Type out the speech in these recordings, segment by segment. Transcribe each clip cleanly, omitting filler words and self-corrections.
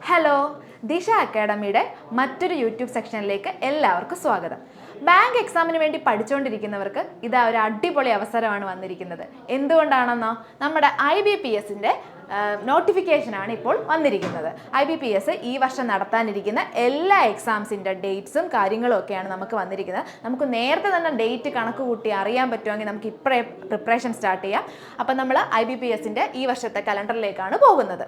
Hello, ദിശ അക്കാഡമിയുടെ മറ്റൊരു YouTube സെക്ഷനിലേക്ക് എല്ലാവർക്കും സ്വാഗതം. ബാങ്ക് എക്സാമിന് വേണ്ടി പഠിച്ചുകൊണ്ടിരിക്കുന്നവർക്ക് ഇതാ ഒരു അടിപൊളി അവസരമാണ് വന്നിരിക്കുന്നത്. എന്തുകൊണ്ടാണെന്നോ, നമ്മുടെ IBPSന്റെ നോട്ടിഫിക്കേഷനാണ് ഇപ്പോൾ വന്നിരിക്കുന്നത്. IBPS ഈ വർഷം നടത്താനിരിക്കുന്ന എല്ലാ എക്സാംസിൻ്റെ ഡേറ്റ്സും കാര്യങ്ങളും ഒക്കെയാണ് നമുക്ക് വന്നിരിക്കുന്നത്. നമുക്ക് നേരത്തെ തന്നെ ഡേറ്റ് കണക്ക് കൂട്ടി അറിയാൻ പറ്റുമെങ്കിൽ നമുക്ക് ഇപ്പോഴേ പ്രിപ്പറേഷൻ സ്റ്റാർട്ട് ചെയ്യാം. അപ്പം നമ്മൾ IBPSന്റെ ഈ വർഷത്തെ കലണ്ടറിലേക്കാണ് പോകുന്നത്.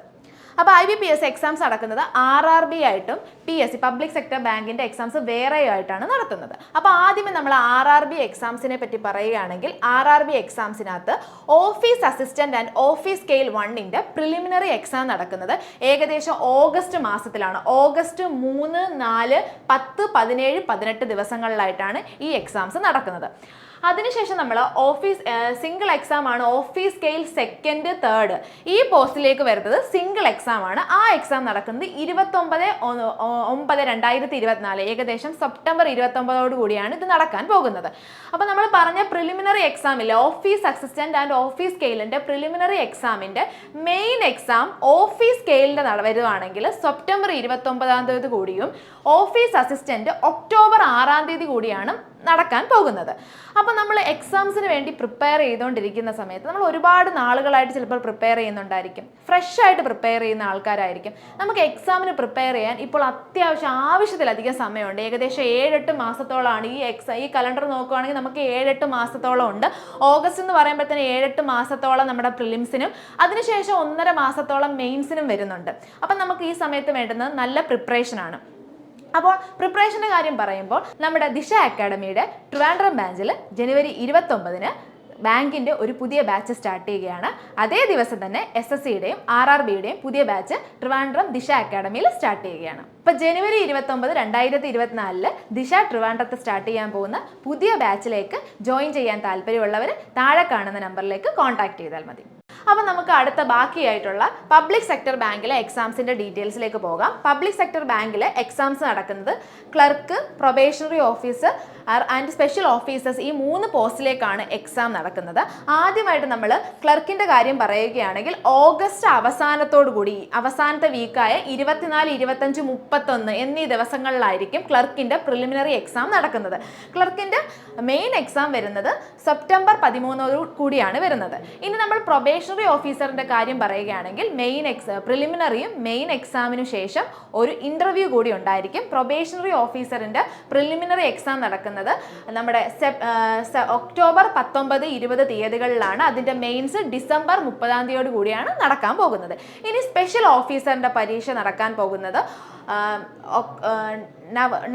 അപ്പോൾ IBPS എക്സാംസ് നടക്കുന്നത് RRB ആയിട്ടും PSC പബ്ലിക് സെക്ടർ ബാങ്കിൻ്റെ എക്സാംസ് വേറെയായിട്ടാണ് നടത്തുന്നത്. അപ്പോൾ ആദ്യമേ നമ്മൾ RRB എക്സാംസിനെ പറ്റി പറയുകയാണെങ്കിൽ RRB എക്സാംസിനകത്ത് office assistant and office scale 1ൻ്റെ പ്രിലിമിനറി എക്സാം നടക്കുന്നത് ഏകദേശം ഓഗസ്റ്റ് മാസത്തിലാണ്. ഓഗസ്റ്റ് 3, 4, 10, 17, 18 ദിവസങ്ങളിലായിട്ടാണ് ഈ എക്സാംസ് നടക്കുന്നത്. അതിനുശേഷം നമ്മൾ സിംഗിൾ എക്സാം ആണ് ഓഫീസ് സ്കെയിൽ 2, 3 ഈ പോസ്റ്റിലേക്ക് വരുന്നത് സിംഗിൾ എക്സാം ആണ്. ആ എക്സാം നടക്കുന്നത് 29/9/2024 ഏകദേശം സെപ്റ്റംബർ 29 കൂടിയാണ് ഇത് നടക്കാൻ പോകുന്നത്. അപ്പോൾ നമ്മൾ പറഞ്ഞ പ്രിലിമിനറി എക്സാമിൽ ഓഫീസ് അസിസ്റ്റന്റ് ആൻഡ് ഓഫീസ് സ്കെയിലിൻ്റെ പ്രിലിമിനറി എക്സാമിൻ്റെ മെയിൻ എക്സാം ഓഫീസ് സ്കെയിലിൻ്റെ വരുവാണെങ്കിൽ സെപ്റ്റംബർ 29 കൂടിയും ഓഫീസ് അസിസ്റ്റന്റ് ഒക്ടോബർ 6 കൂടിയാണ് നടക്കാൻ പോകുന്നത്. അപ്പോൾ നമ്മൾ എക്സാംസിന് വേണ്ടി പ്രിപ്പയർ ചെയ്തുകൊണ്ടിരിക്കുന്ന സമയത്ത് നമ്മൾ ഒരുപാട് നാളുകളായിട്ട് ചിലപ്പോൾ പ്രിപ്പയർ ചെയ്യുന്നുണ്ടായിരിക്കും. ഫ്രഷ് ആയിട്ട് പ്രിപ്പയർ ചെയ്യുന്ന ആൾക്കാരായിരിക്കും. നമുക്ക് എക്സാമിന് പ്രിപ്പയർ ചെയ്യാൻ ഇപ്പോൾ ആവശ്യത്തിലധികം സമയമുണ്ട്. ഏകദേശം 7-8 മാസത്തോളമാണ് ഈ കലണ്ടർ നോക്കുകയാണെങ്കിൽ നമുക്ക് 7-8 മാസത്തോളം ഉണ്ട്. ഓഗസ്റ്റ് എന്ന് പറയുമ്പോഴത്തേന് 7-8 മാസത്തോളം നമ്മുടെ പ്രിലിംസിനും അതിനുശേഷം 1.5 മാസത്തോളം മെയിൻസിനും വരുന്നുണ്ട്. അപ്പം നമുക്ക് ഈ സമയത്ത് വേണ്ടുന്നത് നല്ല പ്രിപ്പറേഷനാണ്. അപ്പോൾ പ്രിപ്പറേഷൻ്റെ കാര്യം പറയുമ്പോൾ നമ്മുടെ ദിശ അക്കാഡമിയുടെ ട്രിവാൻഡ്രം ബ്രാഞ്ചിൽ ജനുവരി 29 ബാങ്കിൻ്റെ ഒരു പുതിയ ബാച്ച് സ്റ്റാർട്ട് ചെയ്യുകയാണ്. അതേ ദിവസം തന്നെ SSCയുടെയും RRBയുടെയും പുതിയ ബാച്ച് ട്രിവാൻഡ്രം ദിശ അക്കാഡമിയിൽ സ്റ്റാർട്ട് ചെയ്യുകയാണ്. ഇപ്പോൾ ജനുവരി 29, 2024 ദിശ ട്രിവാൻഡ്രത്ത് സ്റ്റാർട്ട് ചെയ്യാൻ പോകുന്ന പുതിയ ബാച്ചിലേക്ക് ജോയിൻ ചെയ്യാൻ താല്പര്യമുള്ളവർ താഴെ കാണുന്ന നമ്പറിലേക്ക് കോൺടാക്ട് ചെയ്താൽ മതി. അപ്പോൾ നമുക്ക് അടുത്ത ബാക്കിയായിട്ടുള്ള പബ്ലിക് സെക്ടർ ബാങ്കിലെ എക്സാംസിൻ്റെ ഡീറ്റെയിൽസിലേക്ക് പോകാം. പബ്ലിക് സെക്ടർ ബാങ്കിലെ എക്സാംസ് നടക്കുന്നത് clerk, probationary officer and special officers ഈ 3 പോസ്റ്റിലേക്കാണ് എക്സാം നടക്കുന്നത്. ആദ്യമായിട്ട് നമ്മൾ ക്ലർക്കിൻ്റെ കാര്യം പറയുകയാണെങ്കിൽ ഓഗസ്റ്റ് അവസാനത്തെ വീക്കായ 24, 25, 31 എന്നീ ദിവസങ്ങളിലായിരിക്കും ക്ലർക്കിൻ്റെ പ്രിലിമിനറി എക്സാം നടക്കുന്നത്. ക്ലർക്കിൻ്റെ മെയിൻ എക്സാം വരുന്നത് സെപ്റ്റംബർ 13 കൂടിയാണ് വരുന്നത്. ഇനി നമ്മൾ പ്രൊബേഷണറി ഓഫീസറിൻ്റെ കാര്യം പറയുകയാണെങ്കിൽ പ്രിലിമിനറിയും മെയിൻ എക്സാമിനു ശേഷം ഒരു ഇൻ്റർവ്യൂ കൂടി ഉണ്ടായിരിക്കും. പ്രൊബേഷണറി ഓഫീസറിൻ്റെ പ്രിലിമിനറി എക്സാം നടക്കുന്നത് നമ്മുടെ ഒക്ടോബർ 19, 20 തീയതികളിലാണ്. അതിൻ്റെ മെയിൻസ് ഡിസംബർ 30 കൂടിയാണ് നടക്കാൻ പോകുന്നത്. ഇനി സ്പെഷ്യൽ ഓഫീസറിൻ്റെ പരീക്ഷ നടക്കാൻ പോകുന്നത്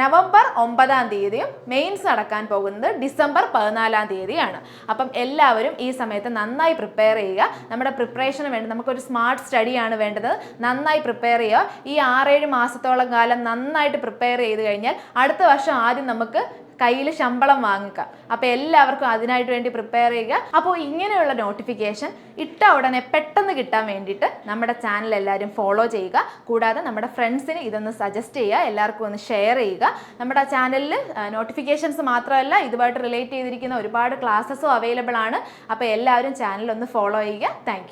നവംബർ 9 മെയിൻസ് നടക്കാൻ പോകുന്നത് ഡിസംബർ 14 അപ്പം എല്ലാവരും ഈ സമയത്ത് നന്നായി പ്രിപ്പയർ ചെയ്യുക. നമ്മുടെ പ്രിപ്പറേഷന് വേണ്ടി നമുക്കൊരു സ്മാർട്ട് സ്റ്റഡിയാണ് വേണ്ടത്. നന്നായി പ്രിപ്പയർ ചെയ്യുക. ഈ 6-7 മാസത്തോളം കാലം നന്നായിട്ട് പ്രിപ്പയർ ചെയ്ത് കഴിഞ്ഞാൽ അടുത്ത വർഷം ആദ്യം നമുക്ക് കയ്യിൽ ശമ്പളം വാങ്ങിക്കുക. അപ്പോൾ എല്ലാവർക്കും അതിനായിട്ട് വേണ്ടി പ്രിപ്പയർ ചെയ്യുക. അപ്പോൾ ഇങ്ങനെയുള്ള നോട്ടിഫിക്കേഷൻ ഇട്ട ഉടനെ പെട്ടെന്ന് കിട്ടാൻ വേണ്ടിയിട്ട് നമ്മുടെ ചാനൽ എല്ലാവരും ഫോളോ ചെയ്യുക. കൂടാതെ നമ്മുടെ ഫ്രണ്ട്സിന് ഇതൊന്ന് സജസ്റ്റ് ചെയ്യുക, എല്ലാവർക്കും ഒന്ന് ഷെയർ ചെയ്യുക. നമ്മുടെ ചാനലിൽ നോട്ടിഫിക്കേഷൻസ് മാത്രമല്ല ഇതുമായിട്ട് റിലേറ്റ് ചെയ്തിരിക്കുന്ന ഒരുപാട് ക്ലാസ്സസും അവൈലബിൾ ആണ്. അപ്പോൾ എല്ലാവരും ചാനൽ ഒന്ന് ഫോളോ ചെയ്യുക. താങ്ക്